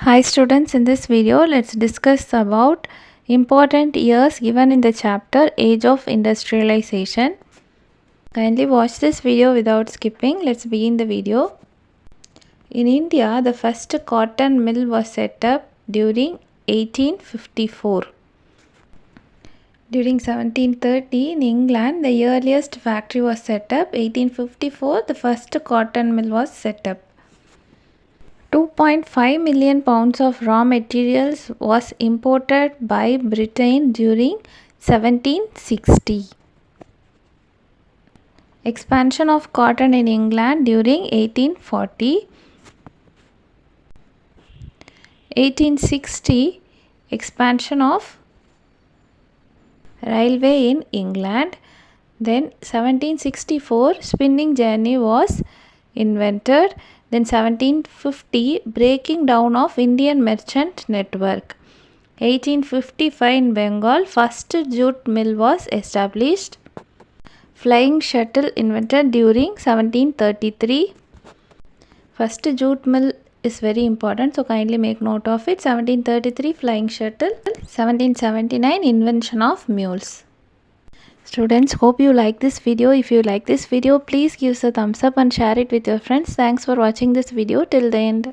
Hi students, in this video let's discuss about important years given in the chapter Age of Industrialization. Kindly watch this video without skipping. Let's begin the video. In India, the first cotton mill was set up during 1854. During 1730 in England, the earliest factory was set up. 1854, the first cotton mill was set up. 2.5 million pounds of raw materials was imported by Britain during 1760. Expansion of cotton in England during 1840. 1860, expansion of railway in England. Then 1764, spinning jenny was invented. Then 1750, breaking down of Indian merchant network. 1855 in Bengal, first jute mill was established. Flying shuttle invented during 1733. First jute mill is very important, so kindly make note of it. 1733 flying shuttle. 1779 invention of mules. Students, hope you like this video. If you like this video, please give us a thumbs up and share it with your friends. Thanks for watching this video till the end.